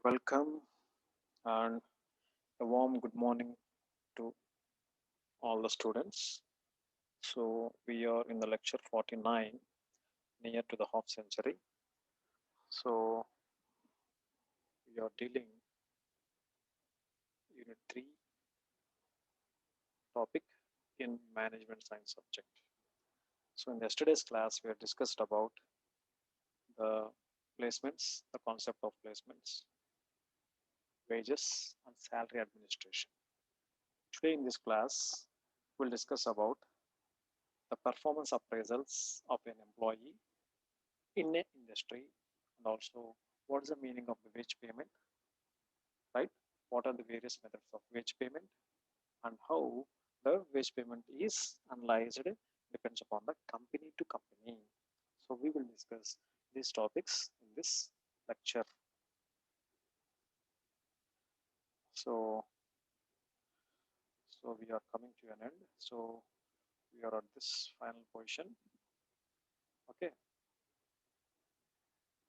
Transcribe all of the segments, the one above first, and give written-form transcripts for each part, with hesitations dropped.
Welcome and a warm good morning to all the students. So, we are in the lecture 49, near to the half century. So, we are dealing unit 3 topic in management science subject. So, in yesterday's class, we have discussed about the placements, the concept of placements, wages, and salary administration. Today, in this class, we'll discuss about the performance appraisals of an employee in an industry, and also what is the meaning of the wage payment, right? What are the various methods of wage payment and how the wage payment is analyzed depends upon the company to company. So we will discuss these topics in this lecture. So we are coming to an end. So we are at this final position. Okay,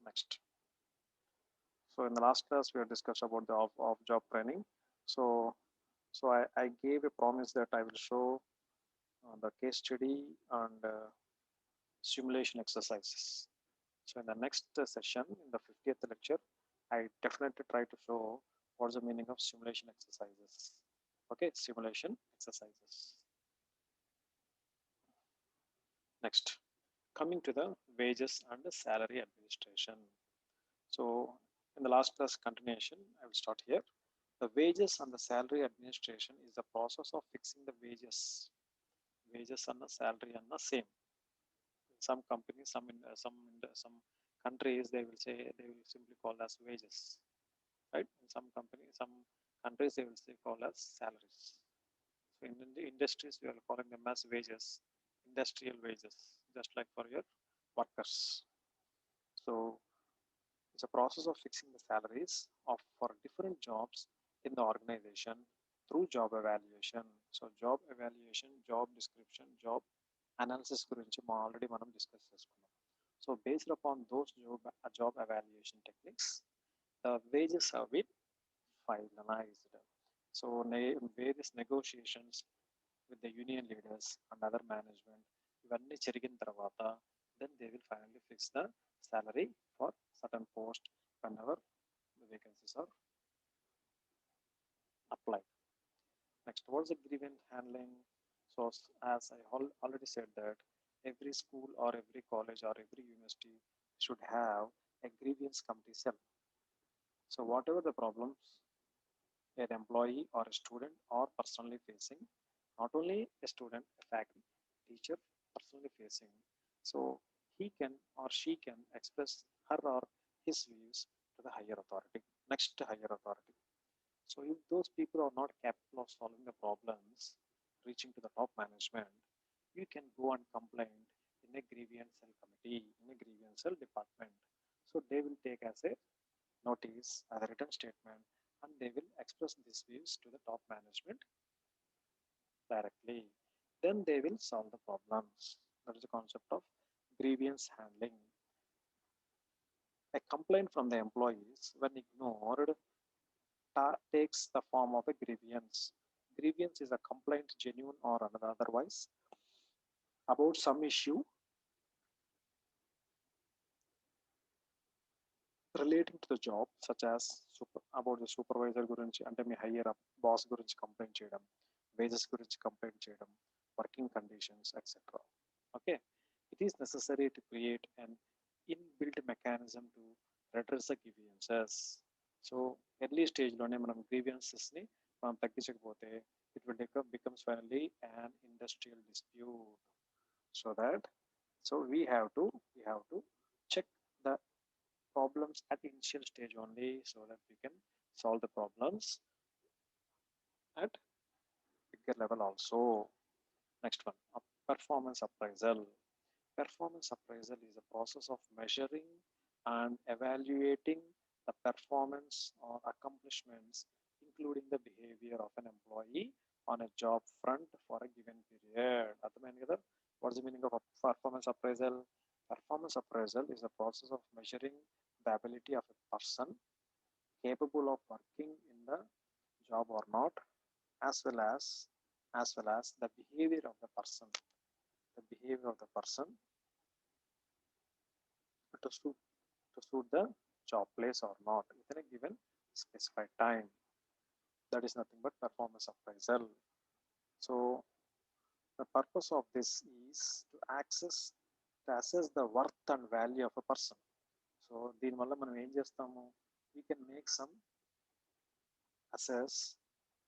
next. So in the last class we have discussed about the off job training. So I gave a promise that I will show the case study and simulation exercises. So in the next session, in the 50th lecture, I definitely try to show what's the meaning of simulation exercises. Okay, simulation exercises. Next, coming to the wages and the salary administration. So in the last class continuation, I will start here. The wages and the salary administration is the process of fixing the wages and the salary and the same. Some companies, some countries, they will say they will simply call as wages, right? In some companies, some countries, they will say call as salaries. So in the industries, we are calling them as wages, industrial wages, just like for your workers. So it's a process of fixing the salaries of for different jobs in the organization through job evaluation. So job evaluation, job description, job analysis గురించి already మనం discuss చేసుకున్నాం. So based upon those job evaluation techniques, the wages have been finalized. So various negotiations with the union leaders and other management ఇవన్నీ జరిగిన తర్వాత then they will finally fix the salary for certain post whenever the vacancies are applied. Next, what's the grievance handling? So as I already said that every school or every college or every university should have a grievance committee cell. So whatever the problems an employee or a student are personally facing, not only a student, a faculty, teacher personally facing, so he can or she can express her or his views to the higher authority, next higher authority. So if those people are not capable of solving the problems reaching to the top management, you can go and complain in a grievance cell committee, in a grievance cell department. So they will take as a notice, as a written statement, and they will express these views to the top management directly. Then they will solve the problems. That is the concept of grievance handling. A complaint from the employees, when ignored, takes the form of a grievance. Grievance is a complaint, genuine or otherwise, about some issue relating to the job, such as about the supervisor గురించి అంటే మీ higher up boss గురించి complaint చేయడం, wages గురించి complaint చేయడం, working conditions, etc. Okay, it is necessary to create an inbuilt mechanism to redress the grievances. So early stage లోనే మనం grievances ని మనం తగ్గించకపోతే it will becomes finally an industrial dispute. So that we have to check the problems at initial stage only so that we can solve the problems at bigger level also. Next one, performance appraisal. Performance appraisal is a process of measuring and evaluating the performance or accomplishments, including the behavior of an employee on a job front for a given period. What's the meaning of performance appraisal? Performance appraisal is a process of measuring the ability of a person capable of working in the job or not, as well as the behavior of the person, to suit the job place or not within a given specified time. That is nothing but performance appraisal. So the purpose of this is to assess the worth and value of a person. So దీనివల్ల మనం ఏం చేస్తాము, we can make some assess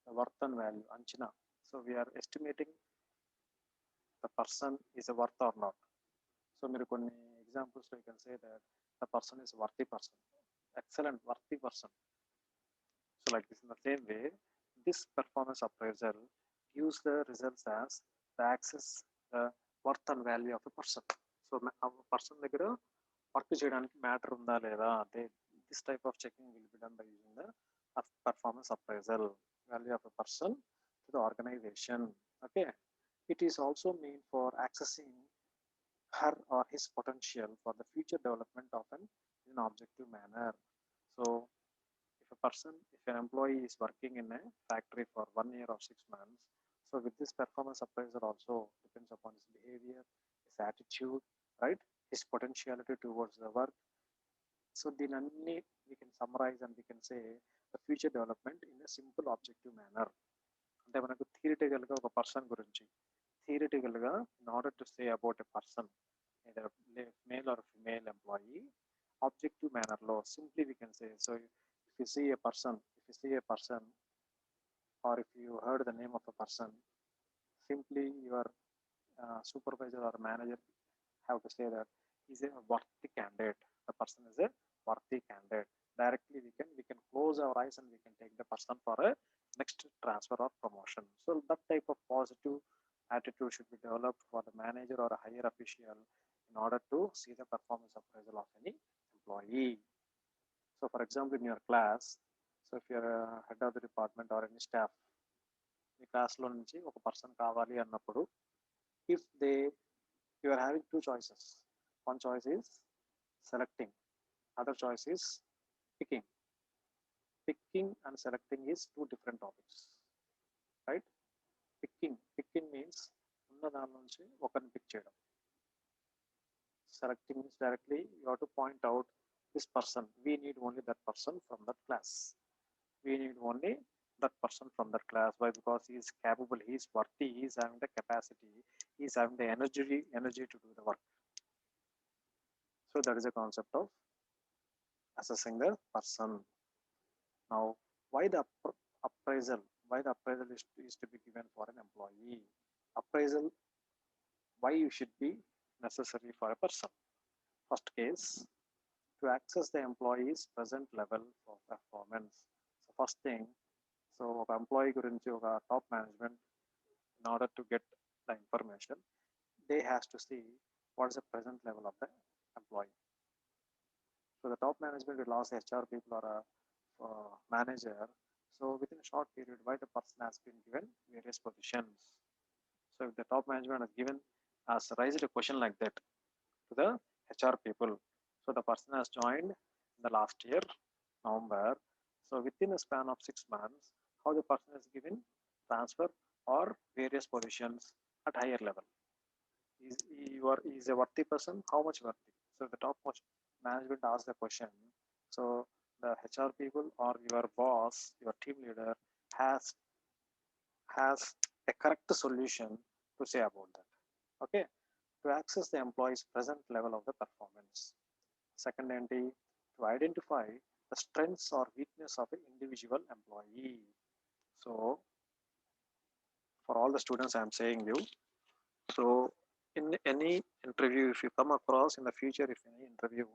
the worth and value, అంచనా. So we are estimating the person is a worth or not. So మీరు కొన్ని examples you can say that the person is worthy person, excellent worthy person. So like this, in the same way, this performance appraisal gives the results as the access the worth and value of a person. So a person దగ్గర work చేయడానికి matter ఉందా లేదా, అదే this type of checking will be done by using the performance appraisal, value of a person to the organization. Okay, it is also meant for accessing her or his potential for the future development of an in an objective manner. So if an employee is working in a factory for 1 year or 6 months, so with this performance appraisal also depends upon his behavior, his attitude, right, his potentiality towards the work. So దీనన్ని we can summarize and we can say the future development in a simple objective manner. అంటే మనకు థియరిటికల్గా ఒక person గురించి థియరిటికల్గా in order to say about a person, either male or female employee, objective manner లో simply we can say. So if you see a person or if you heard the name of a person, simply your supervisor or manager have to say that he's a worthy candidate. The person is a worthy candidate. Directly we can close our eyes and we can take the person for a next transfer or promotion. So that type of positive attitude should be developed for the manager or a higher official in order to see the performance appraisal of any employee. So for example, in your class, so if you're a head of the department or any staff, మీ క్లాస్లో నుంచి ఒక person కావాలి అన్నప్పుడు, if you are having two choices. One choice is selecting, other choice is picking. Picking and selecting is two different topics, right? Picking means ఉన్న దాని నుంచి ఒకరిని pick చేయడం. Selecting means directly you have to point out this person, we need only that person from that class. We need only that person from that class. Why? Because he is capable, he is worthy, he is having the capacity, he is having the energy to do the work. So that is a concept of assessing the person. Now, why the appraisal is to be given for an employee? Appraisal, why you should be necessary for a person? First case, to access the employee's present level of performance. So first thing, so ఒక employee గురించి ఒక top management in order to get the information, they has to see what is the present level of the employee. So the top management will ask HR people or a manager, so within a short period, why the person has been given various positions. So if the top management has raised a question like that to the HR people, so the person has joined in the last year, November. So within a span of 6 months, how the person is given transfer or various positions at higher level. Is a worthy person, how much worthy? So the top management asks the question. So the HR people or your boss, your team leader has a correct solution to say about that. Okay, to access the employee's present level of the performance. Second entity, to identify the strengths or weakness of an individual employee. So for all the students, I am saying you, so in any interview, if you come across in the future, if any interview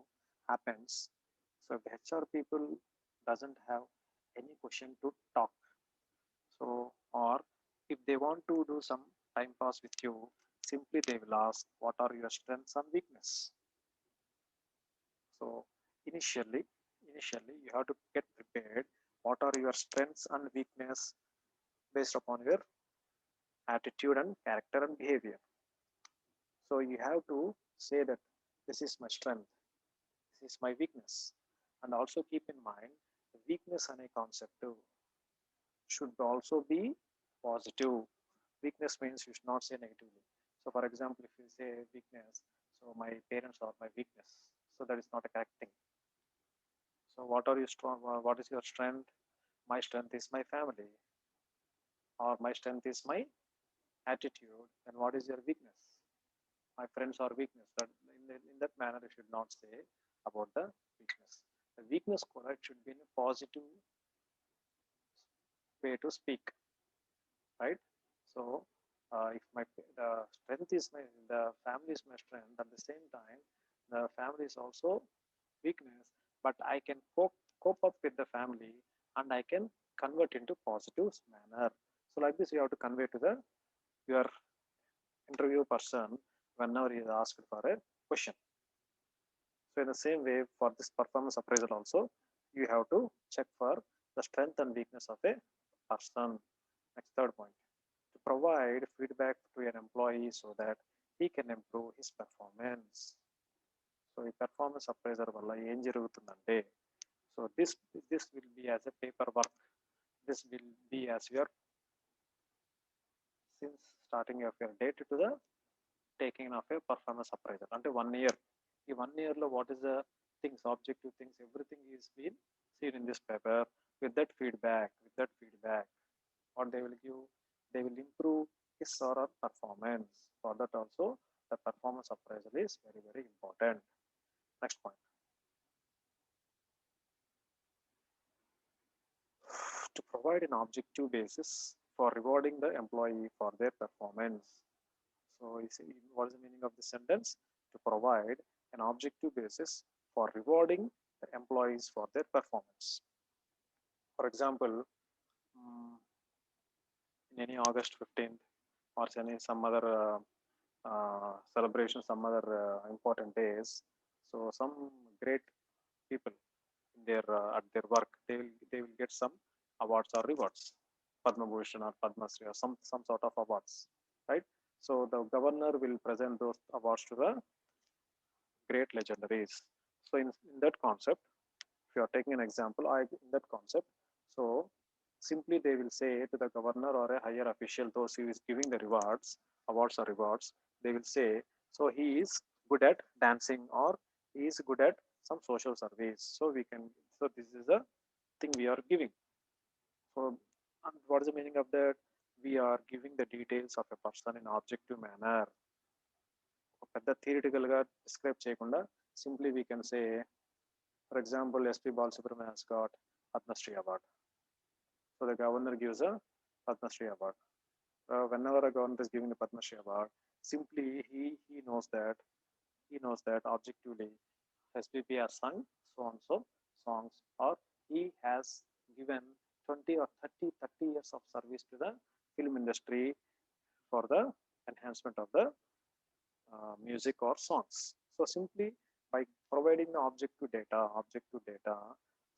happens, so if the HR people doesn't have any question to talk, so or if they want to do some time pass with you, simply they will ask what are your strengths and weakness. So initially you have to get prepared what are your strengths and weakness based upon your attitude and character and behavior. So you have to say that this is my strength, this is my weakness, and also keep in mind weakness అనే concept should also be positive. Weakness means you should not say negatively. So for example, if you say weakness, so my parents are my weakness, so that is not a correct thing. So what are you strong, what is your strength? My strength is my family, or my strength is my attitude. And what is your weakness? My friends are weakness. That in that manner you should not say about the weakness. The weakness correct should be in a positive way to speak, right? So if my the strength is my, the family is my strength, at the same time the family is also weakness, but I can cope up with the family and I can convert into positive manner. So like this you have to convey to the your interview person whenever he is asked for a question. So in the same way, for this performance appraisal also, you have to check for the strength and weakness of a person. Next, third point, to provide feedback to an employee so that he can improve his performance. So ఈ performance appraiser వల్ల ఏం జరుగుతుందంటే, so this will be as a paperwork. This will be as your since starting of your date to the taking of a performance appraisal. అంటే 1 year. ఈ 1 year లో what is the things, objective things, everything is been seen in this paper. With that feedback, what they will give, they will improve his or her performance. For that also, the performance appraisal is very, very important. Next point. To provide an objective basis for rewarding the employee for their performance. So you see, what is the meaning of this sentence? To provide an objective basis for rewarding the employees for their performance. For example, in any August 15th or any some other celebration, some other important days, so some great people in their at their work, they will get some awards or rewards, Padma Bhushan or Padma Shri or some sort of awards, right? So the governor will present those awards to the great legendaries. So in that concept, if you are taking an example, in that concept, so simply they will say to the governor or a higher official, those who is giving the awards or rewards, they will say, so he is good at dancing or he is good at some social service. So this is the thing we are giving. So what is the meaning of that? We are giving the details of a person in objective manner. పెద్ద theoretical గా describe చేయకుండా simply we can say, for example, SP Balasubramanian has got Padma Shri Award. So the governor gives a Padma Shri Award. Whenever a governor is giving the Padma Shri Award, simply he knows that objectively SPP has sung so and so songs, or he has given 20 or 30 years of service to the film industry for the enhancement of the music or songs. So simply by providing the objective data,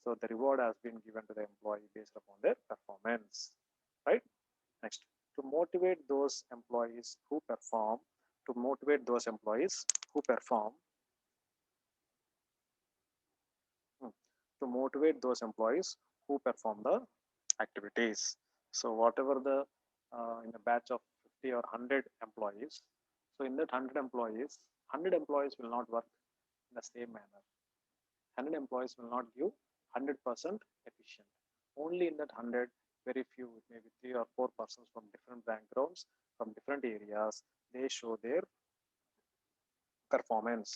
so the reward has been given to the employee based upon their performance, right? Next, to motivate those employees who perform, to motivate those employees who perform, to motivate those employees who perform the activities. So whatever the in a batch of 50 or 100 employees, so in that 100 employees will not work in the same manner. 100 employees will not give 100% efficient. Only in that 100, very few, maybe 3 or 4 persons from different backgrounds, from different areas, they show their performance.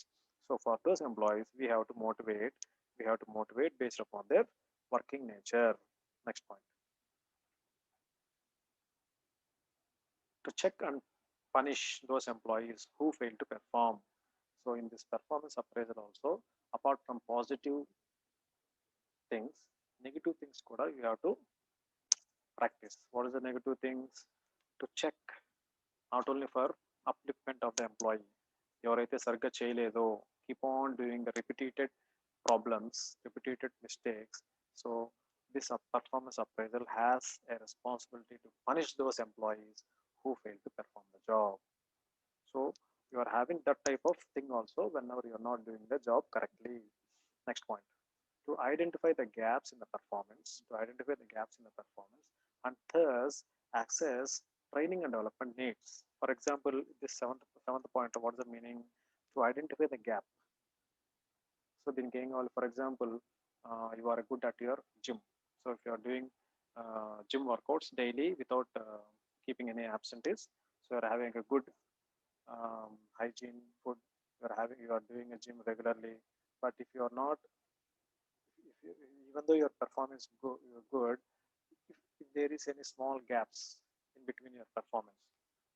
So for those employees, we have to motivate based upon their working nature. Next point. To check and punish those employees who fail to perform. So in this performance appraisal also, apart from positive things, negative things kuda you have to practice. What is the negative things? To check not only for upliftment of the employee, ఎవరైతే సరిగ్గా చేయలేదో, keep on doing the repeated problems, repeated mistakes. So this performance appraisal has a responsibility to punish those employees who fail to perform the job. So you are having that type of thing also whenever you are not doing the job correctly. Next point. to identify the gaps in the performance, and thus access training and development needs. For example, this seventh point, what's the meaning? To identify the gap. So for example, you are good at your gym. So if you are doing gym workouts daily without keeping any absentees, so you are having a good hygiene food, you are doing a gym regularly. But if you are not, even though your performance good, if there is any small gaps in between your performance,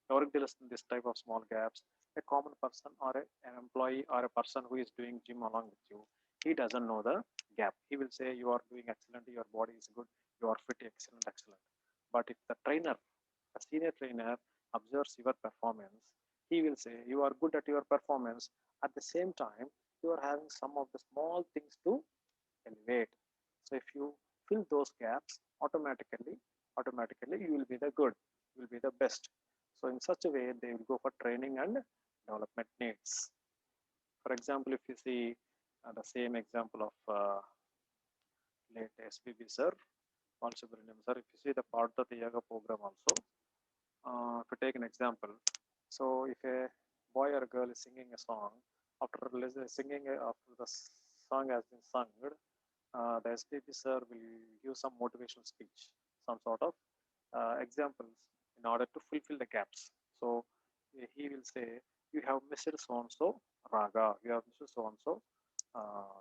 or if there is this type of small gaps, a common person or an employee or a person who is doing gym along with you, he doesn't know the gap. He will say you are doing excellent, your body is good, you are fit, excellent. But if the trainer, a senior trainer, observes your performance, he will say you are good at your performance. At the same time, you are having some of the small things to elevate. So if you fill those gaps, automatically you will be the good, you will be the best. So in such a way, they will go for training and development needs. For example, if you see the same example of late SBB sir, also sir, if you see the part of the yoga program also, to take an example, so if a boy or a girl is singing a song, after after the song has been sung, the SPP sir will give some motivational speech, some sort of examples in order to fulfill the gaps. So he will say, you have missed so and so raga, you have missed so and so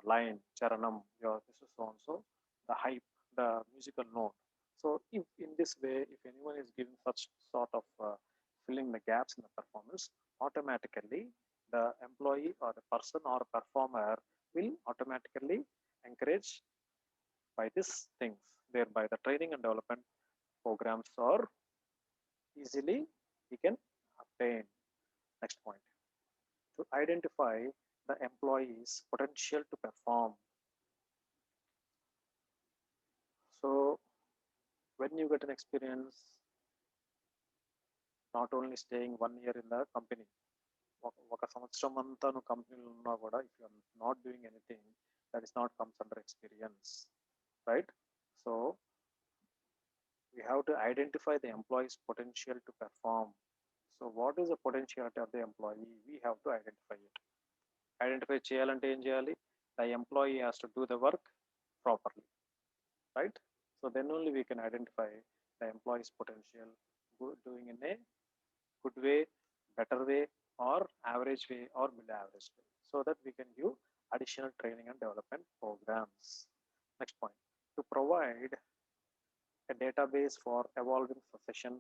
line, charanam, you have missed so and so the hype, the musical note. So if in this way, if anyone is giving such sort of filling the gaps in the performance, automatically the employee or the person or performer will automatically encourage by these things, thereby the training and development programs are easily we can obtain. Next point, to identify the employee's potential to perform. So when you get an experience, not only staying 1 year in the company, ఒక సంవత్సరం అంతా నువ్వు కంపెనీలో ఉన్నా కూడా, if you are not doing anything, that is not comes under experience, right? So we have to identify the employee's potential to perform. So what is the potentiality of the employee? We have to identify it. Identify చేయాలంటే ఏం చేయాలి? The employee has to do the work properly, right? So then only we can identify the employee's potential, doing in a good way, better way, or average way, or below average way, so that we can give additional training and development programs. Next point, to provide a database for evolving succession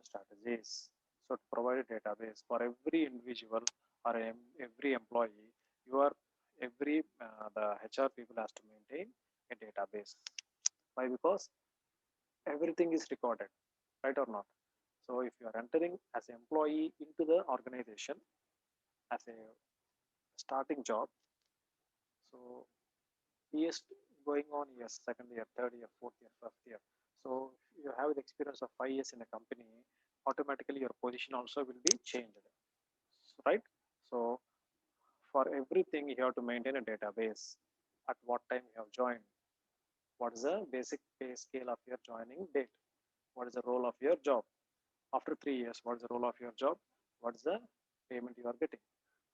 strategies. So to provide a database for every individual or every employee, the HR people has to maintain a database. Why? Because everything is recorded, right or not? So if you are entering as an employee into the organization as a starting job, so years going on, years, second year, third year, fourth year, fifth year. So you have the experience of 5 years in a company, automatically your position also will be changed, right? So for everything you have to maintain a database. At what time you have joined, what is the basic pay scale of your joining date, what is the role of your job. After 3 years, what is the role of your job, what is the payment you are getting.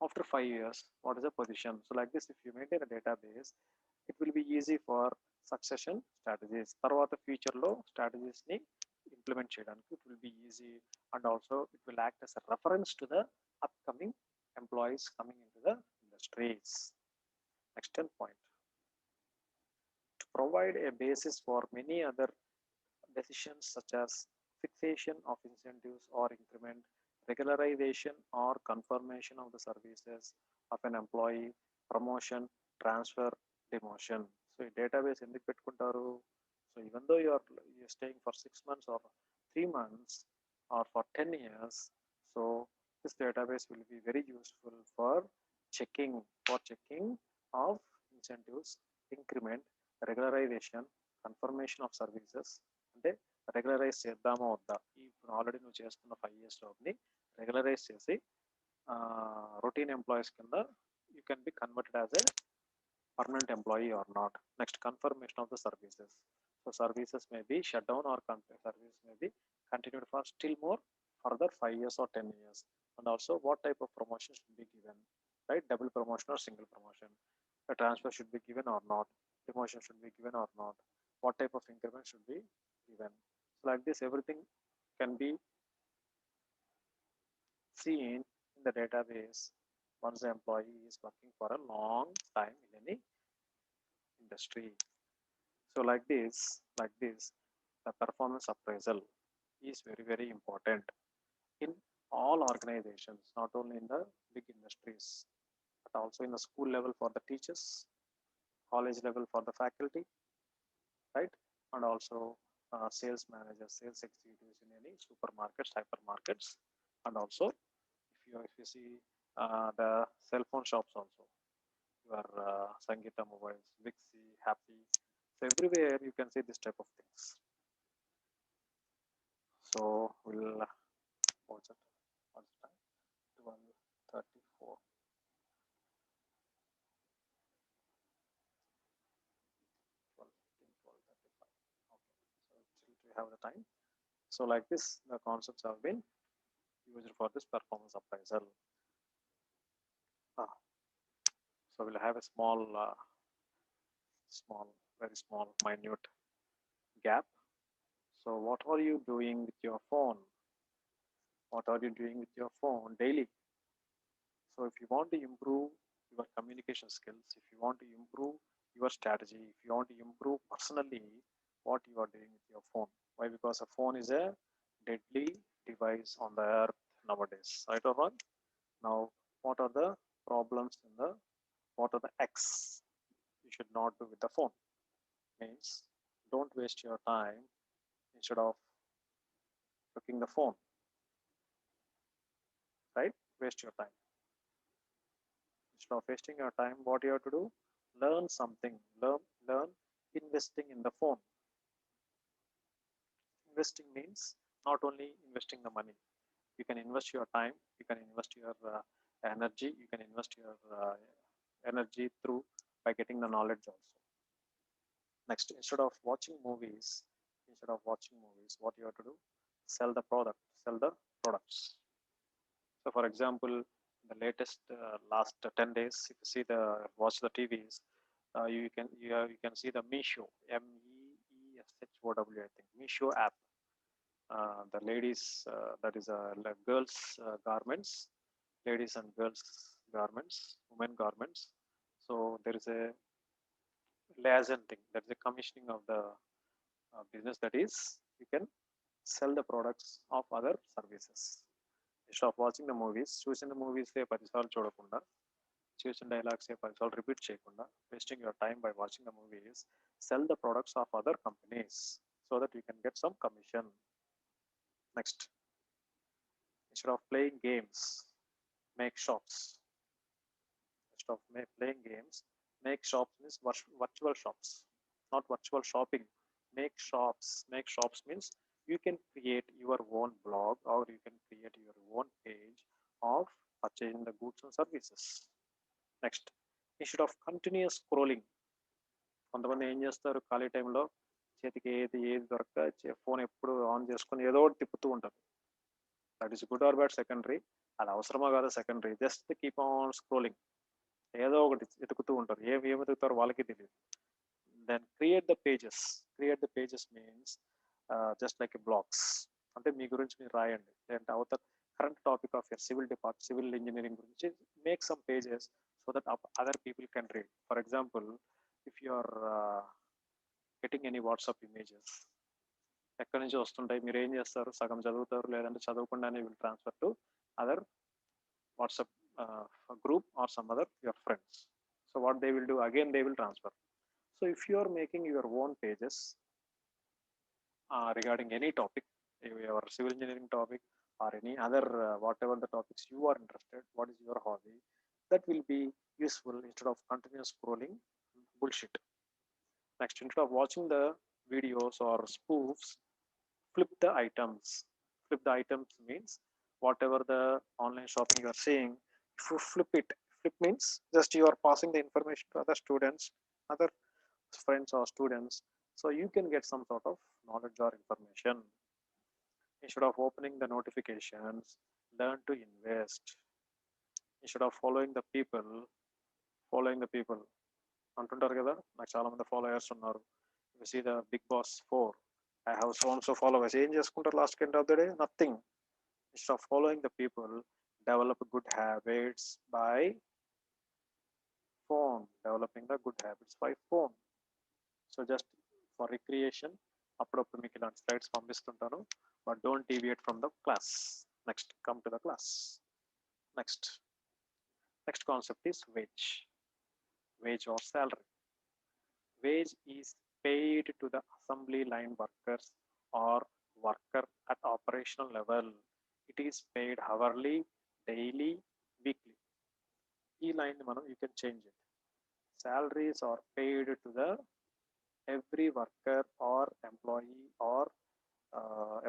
After 5 years, what is the position. So like this, if you maintain a database, it will be easy for succession strategies. తర్వాత ఫ్యూచర్లో స్ట్రాటజీస్ని implement చేయడానికి it will be easy, and also it will act as a reference to the upcoming employees coming into the industries. Next 10 point, to provide a basis for many other decisions such as fixation of incentives or increment, regularization or confirmation of the services of an employee, promotion, transfer, demotion. So ఈ database ఎందుకు పెట్టుకుంటారు? So even though you're staying for 6 months or 3 months or for 10 years, so this database will be very useful for checking of incentives, increment, regularization, confirmation of services. అంటే regularise చేద్దామా వద్దా, ఇప్పుడు already నువ్వు చేస్తున్న 5 years జాబ్ని regularise చేసి routine employees కింద you can be converted as a permanent employee or not. Next, confirmation of the services. So services may be shut down or service may be continued for still more further 5 years or 10 years. And also what type of promotion should be given, right? Double promotion or single promotion. A transfer should be given or not. Promotion should be given or not. What type of increment should be given. So like this, everything can be seen in the database once the employee is working for a long time in any industry. So like this, the performance appraisal is very, very important in all organizations, not only in the big industries, but also in the school level for the teachers, college level for the faculty, right? And also sales managers, sales executives in any supermarkets, hypermarkets, and also if you see the cell phone shops also, your Sangita mobiles, Vixi, Happy. So everywhere you can see this type of things. So we'll watch it. What's the time? 12:34. 12:15, 12:35. Okay. So still we have the time. So like this, the concepts have been used for this performance appraisal. Ah, so we'll have a very small, minute gap. So what are you doing with your phone? What are you doing with your phone daily? So if you want to improve your communication skills, if you want to improve your strategy, if you want to improve personally what you are doing with your phone. Why? Because a phone is a deadly device on the earth nowadays. Right or wrong? Now, what are the problems in the what are the X you should not do with the phone? Means don't waste your time instead of looking the phone, right? Waste your time. Instead of wasting your time, what you have to do? Learn something. Learn investing in the phone. Investing means not only investing the money. You can invest your time. You can invest your energy. You can invest your energy through by getting the knowledge also. Next, instead of watching movies, what you have to do? Sell the product. Sell the products. So, for example, the latest last 10 days, if you see the watch the TVs, you can see the Meesho, MEESHOW, I think Meesho app. The ladies, that is girls garments, ladies and girls garments, women garments. So there is a liaison thing. That is a commissioning of the business. That is, you can sell the products of other services. Instead of watching the movies, చూసిన movies 10 సార్లు చూడకుండా చూసిన dialogues 10 సార్లు repeat చేయకుండా wasting your time by watching the movies, sell the products of other companies so that you can get some commission. Next, instead of playing games, make shops. Instead of playing games, make shops means virtual shops, not virtual shopping. Make shops. Make shops means you can create your own blog or you can create your own page of purchasing the goods and services. Next, instead of continuous scrolling, కొంతమంది ఏం చేస్తారు ఖాళీ టైంలో చేతికి ఏది దొరక్క phone ఎప్పుడు on చేసుకుని ఏదో ఒకటి తిప్పుతూ ఉంటారు. That is good or bad secondary. అది అవసరమా కాదా secondary. Just keep on scrolling. ఏదో ఒకటి ఎతుకుతూ ఉంటారు. ఏమి ఎతుకుతారో వాళ్ళకి తెలియదు. Then create the pages. Create the pages means just like blogs. అంటే మీ గురించి మీరు రాయండి. లేదంటే అవతల current topic of your civil engineering గురించి make some pages so that other people can read. For example, if you are getting any WhatsApp images, ఎక్కడి నుంచి వస్తుంటాయి, మీరు ఏం చేస్తారు? సగం చదువుతారు, లేదంటే చదవకుండానే will transfer to other WhatsApp group or some other your friends. So what they will do, again they will transfer. So if you are making your own pages regarding any topic, your civil engineering topic or any other whatever the topics you are interested, what is your hobby, that will be useful instead of continuous scrolling bullshit. Next, instead of watching the videos or spoofs, flip the items. Flip the items means whatever the online shopping you are seeing, if you flip it, Flip means just you are passing the information to other students, other friends or students, so you can get some sort of knowledge or information. Instead of opening the notifications, learn to invest. Instead of following the people అంటుంటారు కదా, నాకు చాలా మంది followers ఉన్నారు. You see the Bigg Boss 4, I have so and so followers. ఏం చేసుకుంటారు last end of the day? Nothing. Instead of following the people, develop good habits by phone, developing the good habits by phone. So just for recreation, అప్పుడప్పుడు మీకు ఇలాంటి slides పంపిస్తుంటాను, but don't deviate from the class. Next come to the class. Next concept is wage or salary. Wage is paid to the assembly line workers or worker at operational level. It is paid hourly, daily, weekly. ఈ line మనం you can change it. Salaries are paid to the every worker or employee or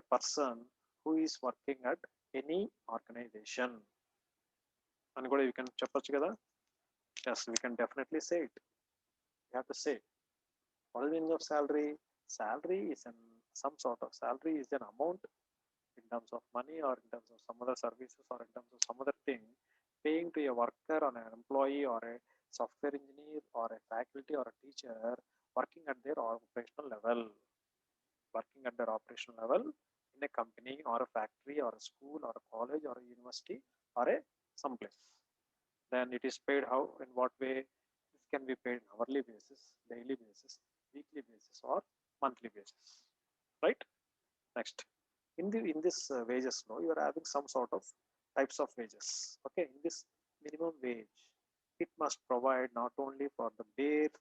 a person who is working at any organization అని కూడా you can చెప్పొచ్చు కదా. Yes, we can definitely say it. You have to say what is the meaning of salary. Salary is some sort of salary is an amount in terms of money or in terms of some other services or in terms of some other thing paying to a worker or an employee or a software engineer or a faculty or a teacher working at their operational level in a company or a factory or a school or a college or a university or a someplace. Then it is paid how, in what way? This can be paid on hourly basis, daily basis, weekly basis or monthly basis, right? Next, in this wages law, you are having some sort of types of wages. Okay, in this minimum wage, it must provide not only for the bare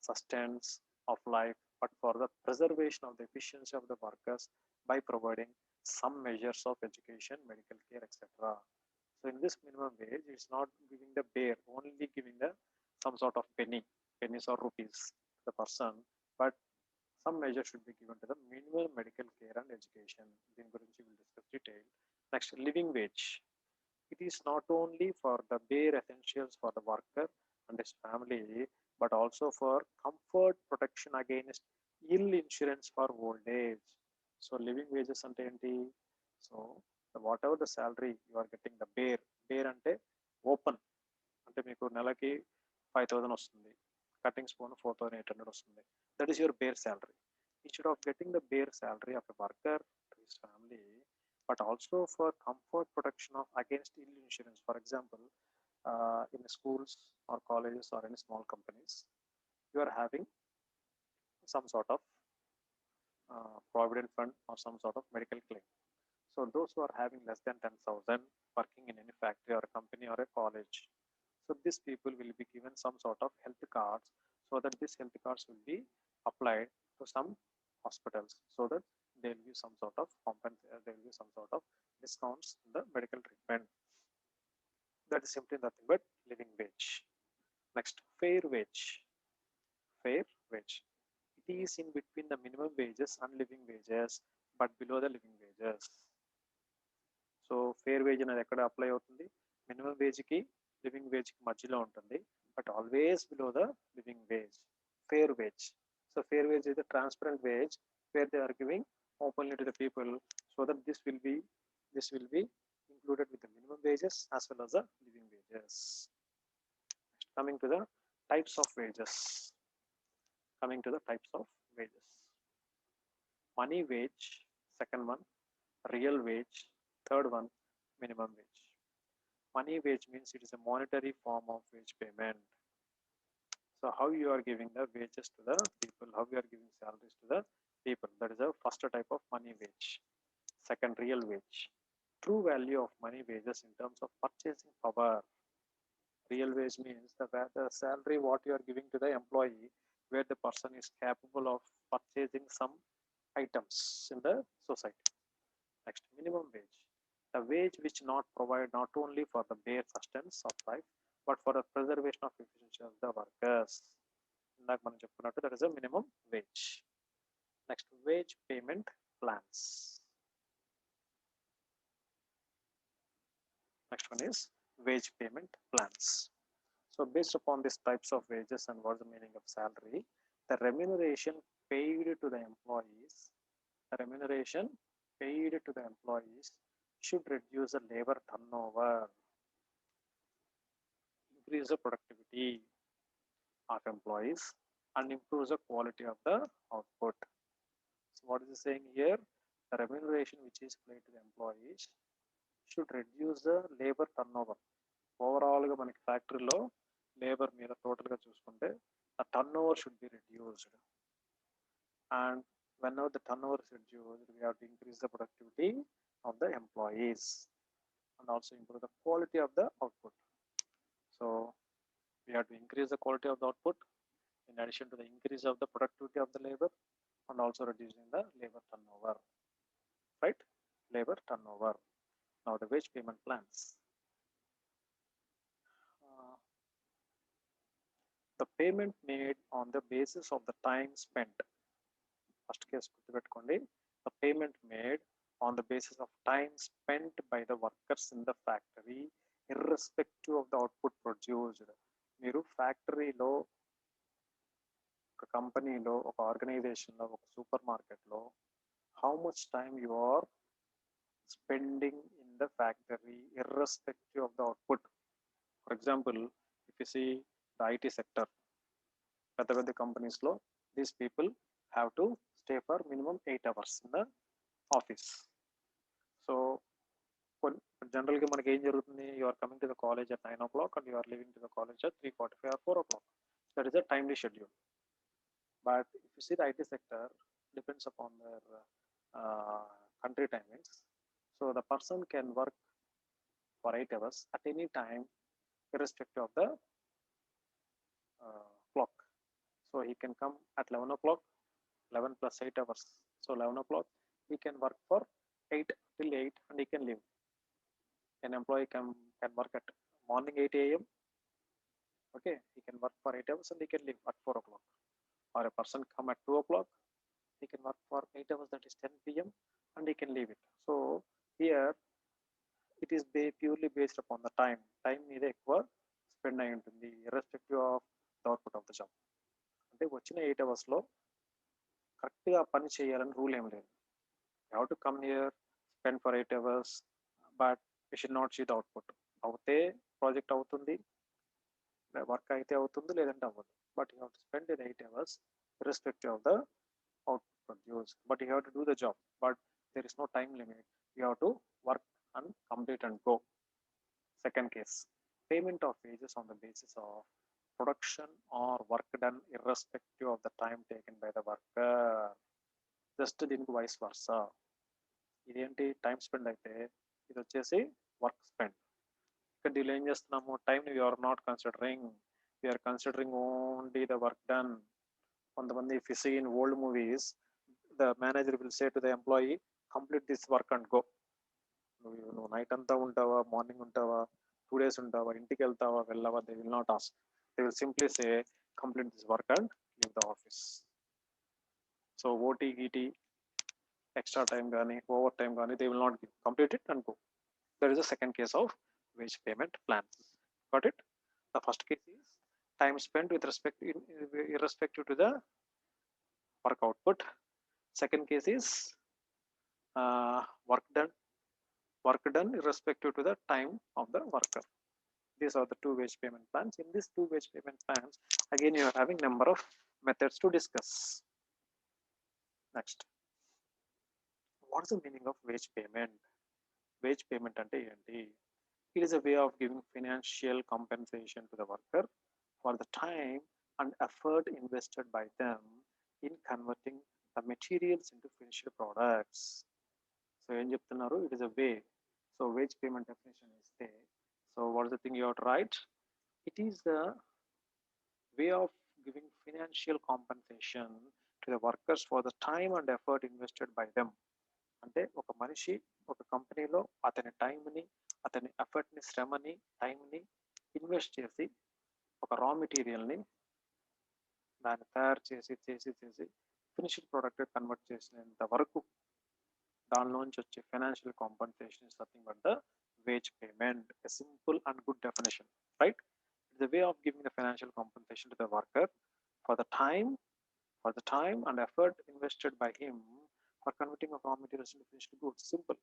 sustenance of life, but for the preservation of the efficiency of the workers by providing some measures of education, medical care, etc. So in this minimum wage, it's not giving the bare, only giving the some sort of pennies or rupees to the person, but some measure should be given to the minimum medical care and education. Then we will discuss detail. Next, living wage. It is not only for the bare essentials for the worker and his family, but also for comfort, protection against ill insurance for old age. So living wages ante enti? So whatever the salary you are getting, the bare ante open, ante meeku nelaki 5,000 వస్తుంది, cuttings పోను 4,800 వస్తుంది. That is your bare salary. Instead of getting the bare salary of a worker to his family, but also for comfort, protection of against ill insurance. For example, in schools or colleges or any small companies, you are having some sort of provident fund or some sort of medical claim. So those who are having less than 10,000 working in any factory or a company or a college, so these people will be given some sort of health cards, so that these health cards will be applied to some hospitals, so that there will be some sort of there will be some sort of discounts in the medical treatment. That is simply nothing but living wage. Next, fair wage. It is in between the minimum wages and living wages, but below the living wages. So fair wage అనేది ఎక్కడ apply అవుతుంది? Minimum wage కి living wage కి మధ్యలో ఉంటుంది, but always below the living wage. Fair wage. So fair wage is the transparent wage where they are giving openly to the people, so that this will be included with the minimum wages as well as the living wages. Coming to the types of wages. Money wage, second one. Real wage, third one. Minimum wage. Money wage means it is a monetary form of wage payment. So how you are giving the wages to the people, how you are giving salaries to the people, that is the first type of money wage. Second, real wage. True value of money wages in terms of purchasing power. Real wage means the salary what you are giving to the employee, where the person is capable of purchasing some items in the society. Next, minimum wage. The wage which not provide not only for the bare sustenance of life, but for the preservation of efficiency of the workers. That is a minimum wage. Next, wage payment plans. Next one is wage payment plans. So based upon these types of wages and what's the meaning of salary, the remuneration paid to the employees, should reduce the labor turnover, increase the productivity of employees, and improve the quality of the output. So what is it saying here? The remuneration which is paid to the employees should reduce the labor turnover. ఓవరాల్గా మనకి ఫ్యాక్టరీలో labour మీద టోటల్గా చూసుకుంటే the turnover should be reduced, and whenever the turnover is reduced, we have to increase the productivity of the employees and also improve the quality of the output. So we have to increase the quality of the output in addition to the increase of the productivity of the labor and also reducing the labor turnover, right? Labor turnover. Now the wage payment plans. The payment made on the basis of the time spent. First case గుర్తుపెట్టుకోండి. The payment made on the basis of time spent by the workers in the factory irrespective of the output produced. మీరు ఫ్యాక్టరీలో, ఒక కంపెనీలో, ఒక ఆర్గనైజేషన్లో, ఒక super మార్కెట్లో how much time you are spending in the factory irrespective of the output. For example, if you see the IT sector, పెద్ద పెద్ద కంపెనీస్లో these people have to stay for minimum 8 hours in the office. So generally మనకి ఏం జరుగుతుంది, you are coming to the college at 9 o'clock and you are leaving to the college at 3:45 or 4 o'clock. That is a timely schedule. But if you see the IT sector, depends upon their country timings. So the person can work for 8 hours at any time irrespective of the clock. So he can come at 11 o'clock, 11 plus 8 hours. So 11 o'clock, he can work for 8 till 8 and he can leave. An employee can work at morning 8 a.m. Okay, he can work for 8 hours and he can leave at 4 o'clock. Or a person come at 2 o'clock, he can work for 8 hours, that is 10 p.m. and he can leave it. So here it is purely based upon the time. Time మీద ఎక్కువ spend అయి ఉంటుంది irrespective of the output of the job. అంటే వచ్చిన 8 అవర్స్లో కరెక్ట్గా పని చేయాలని రూల్ ఏం లేదు. You have to come here, spend for 8 hours, but you should not see the output. అవుతే ప్రాజెక్ట్ అవుతుంది, వర్క్ అయితే అవుతుంది, లేదంటే అవ్వదు. But you have to spend in 8 hours irrespective of the output produced. But you have to do the job. But there is no time limit. You have to work and complete and go. Second case, payment of wages on the basis of production or work done irrespective of the time taken by the worker. Just దీనికి vice versa. ఇదేంటి time spend అయితే, ఇది వచ్చేసి work spend. ఇక్కడ దీనిలో ఏం చేస్తున్నాము, time we are not considering, we are considering only the work done. కొంతమంది if you see in old movies, the manager will say to the employee, complete this work and go. నువ్వు night అంతా ఉంటావా, morning ఉంటావా, 2 days ఉంటావా, ఇంటికి వెళ్తావా, వెళ్ళవా, they will not ask. They will simply say, complete this work and leave the office. So OT, GT, extra time కానీ, over time కానీ, they will not give. Complete it and go. There is a second case of wage payment plans. Got it? The first case is time spent with respect irrespective to the work output. Second case is work done irrespective to the time of the worker. These are the two wage payment plans. In these two wage payment plans, again you are having number of methods to discuss. Next, what is the meaning of wage payment? Wage payment ante enti? It is a way of giving financial compensation to the worker for the time and effort invested by them in converting the materials into finished products. So em cheptunnaru, it is a way. So wage payment definition is there. So what is the thing you have to write? It is the way of giving financial compensation to the workers for the time and effort invested by them. అంటే ఒక మనిషి ఒక కంపెనీలో అతని టైంని, అతని ఎఫర్ట్ని, శ్రమని, టైంని ఇన్వెస్ట్ చేసి ఒక రా మెటీరియల్ని దాన్ని తయారు చేసి ఫినిష్డ్ ప్రోడక్ట్ కన్వర్ట్ చేసినంత వరకు దానిలోంచి వచ్చే financial compensation is nothing but the wage payment, a simple and good definition, right? It's a way of giving the financial compensation to the worker for the time and effort invested by him for converting of raw materials into finished goods. Simple.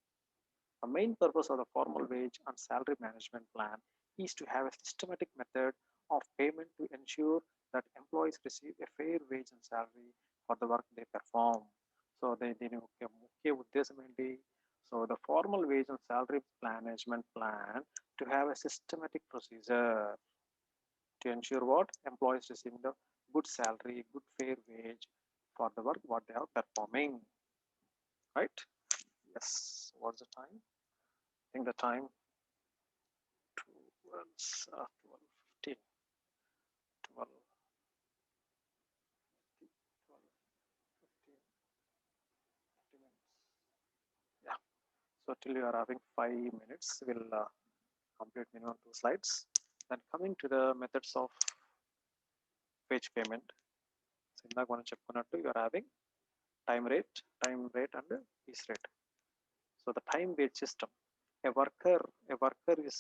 The main purpose of the formal wage and salary management plan is to have a systematic method of payment to ensure that employees receive a fair wage and salary for the work they perform. So దీని ముఖ్య ఉద్దేశం ఏంటి? So the formal wage and salary management plan to have a systematic procedure to ensure what? Employees receiving the good salary, good fair wage for the work what they are performing. Right? Yes. What's the time? I think the time 12:15. 12, 15, 50 minutes. Yeah. So till you are having 5 minutes, we'll complete minimum 2 slides. Then coming to the methods of wage payment. So ఇందాక మనం చెప్పుకున్నట్టు you are having time rate and piece rate. So the time wage system. A worker is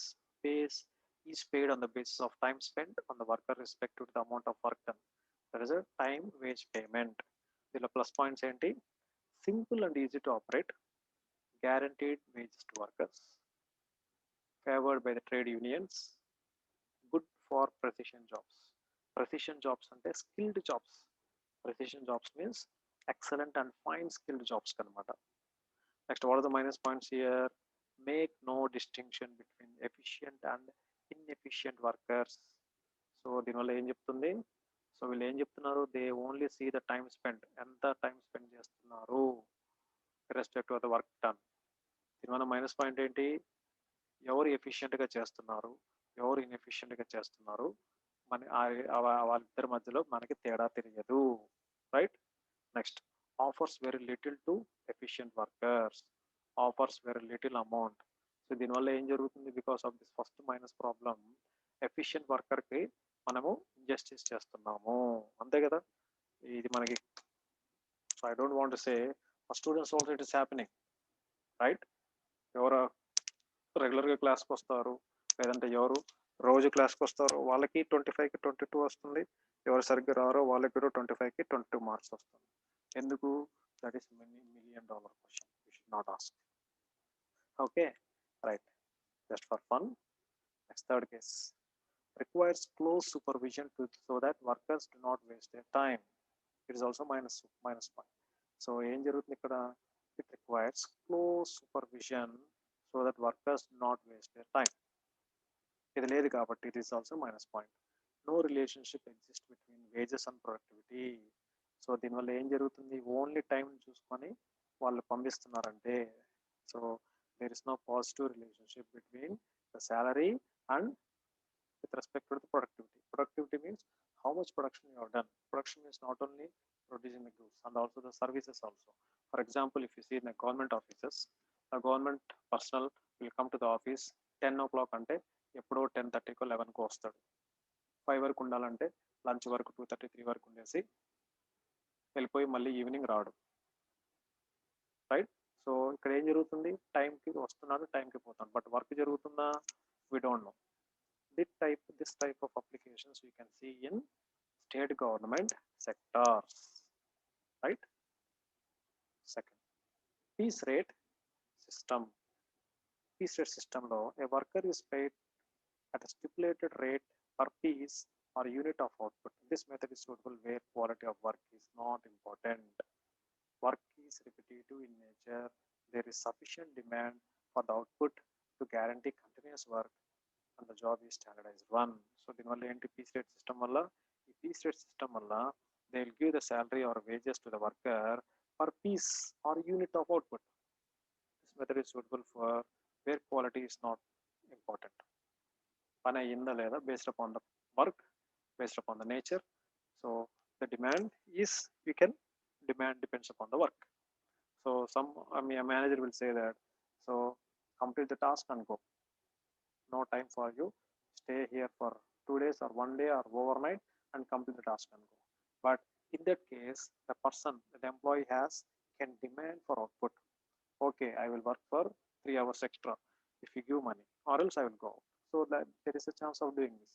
paid on the basis of time spent on the worker respect to the amount of work done. That is a time wage payment. దీనిలో plus points ఏంటి? Simple and easy to operate, guaranteed wages to workers, favored by the trade unions, good for precision jobs. Precision jobs అంటే skilled jobs. Precision jobs means excellent and fine skilled jobs kanamata. Next, what are the minus points here? Make no distinction between efficient and inefficient workers. So దీనివల్ల ఏం చెప్తుంది? So వీళ్ళు ఏం చెప్తున్నారు? They only see the time spend, ఎంత time spend చేస్తున్నారు respect to the work done. దీనివల్ల minus point ఏంటి? ఎవరు ఎఫిషియెంట్గా చేస్తున్నారు, ఎవరు ఇన్ఎఫిషియెంట్గా చేస్తున్నారు, మన వాళ్ళిద్దరి మధ్యలో మనకి తేడా తెలియదు. Right. Next, offers very little to efficient workers, offers very little amount. So దీనివల్ల ఏం జరుగుతుంది? Because of this first minus problem, efficient వర్కర్కి మనము ఇంజస్టిస్ చేస్తున్నాము, అంతే కదా. ఇది మనకి I don't want to say for students also it is happening, right. ఎవరు రెగ్యులర్గా క్లాస్కి వస్తారు, లేదంటే ఎవరు రోజు క్లాస్కి వస్తారో వాళ్ళకి 25కి 22 వస్తుంది, ఎవరు సరిగ్గా రారో వాళ్ళకి కూడా 25కి 22 మార్క్స్ వస్తుంది. ఎందుకు? That is $1,000,000 question. You should not ask. Okay, right. Just for fun. Next, third case requires close supervision so that workers do not waste their time. It is also minus point. So ఏం జరుగుతుంది ఇక్కడ? It requires close supervision so that workers do not waste their time. ఇది లేదు కాబట్టి it is also minus point. No relationship exists between wages and productivity. So దీనివల్ల ఏం జరుగుతుంది? Only time చూసుకొని వాళ్ళు పంపిస్తున్నారంటే, so there is no positive relationship between the salary and with respect to the productivity. Productivity means how much production you have done. Production means not only producing the goods and also the services also. For example, if you see in the government offices, the government personnel will come to the office 10 o'clock అంటే ఎప్పుడో 10:30కో 11కో వస్తాడు. 5 వరకు ఉండాలంటే lunch వరకు 2:30, 3 వరకు ఉండేసి వెళ్ళిపోయి మళ్ళీ ఈవినింగ్ రావడం, రైట్. సో ఇక్కడ ఏం జరుగుతుంది? టైంకి వస్తున్నాడు, టైంకి పోతాడు, బట్ వర్క్ జరుగుతుందా? We don't know. This type of applications we can see in state government sectors, right. Second, piece rate system. Piece rate system lo a worker is paid at a stipulated rate per piece or unit of output. This method is suitable where quality of work is not important. Work is repetitive in nature. There is sufficient demand for the output to guarantee continuous work and the job is standardized one. So దీనివల్ల ఏంటి? Piece rate system వల్ల, ఈ piece rate system వల్ల they will give the salary or wages to the worker per piece or unit of output. This method is suitable for where quality is not important. పని అయ్యిందా లేదా, based upon the work, based upon the nature. So the demand is, you can demand depends upon the work. So a manager will say that, so complete the task and go. No time for you. Stay here for 2 days or 1 day or overnight and complete the task and go. But in that case, the person, the employee can demand for output. Okay, I will work for 3 hours extra. if you give money, or else I will go out. So that there is a chance of doing this.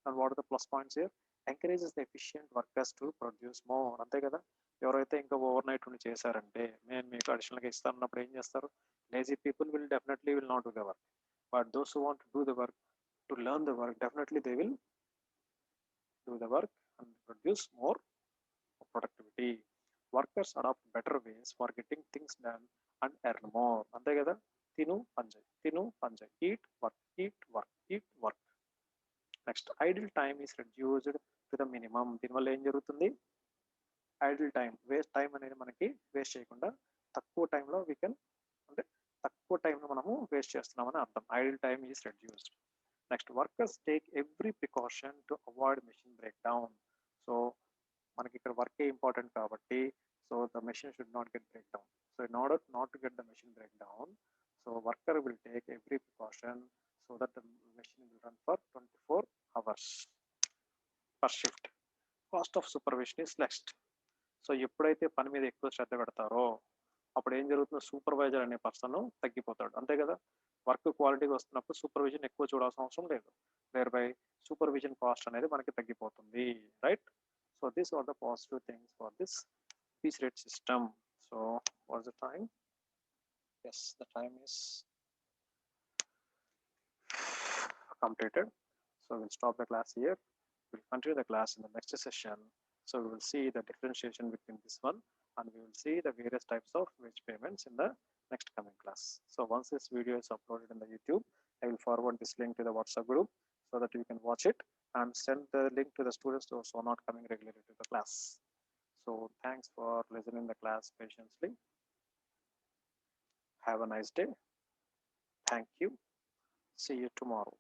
And what are the plus points here? Encourages the efficient workers to produce more. అంతే కదా, ఎవరైతే ఇంకా over night ఉండి చేశారంటే నేను మీకు అడిషనల్గా ఇస్తానన్నప్పుడు ఏం చేస్తారు? Lazy people will definitely will not do the work, but those who want to do the work, to learn the work, definitely they will do the work and produce more productivity. Workers adopt better ways for getting things done and earn more. అంతే కదా, తిను పంజాయ్, తిను పంజాయ్, eat work, eat work, eat work. Next, idle time is reduced to the minimum. దీనివల్ల ఏం జరుగుతుంది? Idol time, waste time అనేది మనకి వేస్ట్ చేయకుండా తక్కువ టైంలో వీ కెన్, అంటే తక్కువ టైంలో మనము వేస్ట్ చేస్తున్నామని అర్థం. Idle time is reduced. Next, workers take every precaution to avoid machine break down. So మనకి ఇక్కడ వర్కే ఇంపార్టెంట్ కాబట్టి, so the machine should not get break down. So in order not to get the machine break down, so worker will take every precaution so that the machine will run for 24 hours per shift. Cost of supervision is next. So ఎప్పుడైతే పని మీద ఎక్కువ శ్రద్ధ పెడతారో అప్పుడు ఏం జరుగుతుందో, supervisor అనే person తగ్గిపోతాడు. అంతే కదా, వర్క్ క్వాలిటీగా వస్తున్నప్పుడు సూపర్విజన్ ఎక్కువ చూడాల్సిన అవసరం లేదు. దేర్ బై సూపర్విజన్ కాస్ట్ అనేది మనకి తగ్గిపోతుంది, right? So these are the positive things for this piece rate system. So what's the time? Yes, the time is completed. So we'll stop the class here. We'll continue the class in the next session. So we will see the differentiation between this one, and we will see the various types of wage payments in the next coming class. So once this video is uploaded in the YouTube, I will forward this link to the WhatsApp group so that you can watch it and send the link to the students who are not coming regularly to the class. So thanks for listening the class patiently. Have a nice day. Thank you. See you tomorrow.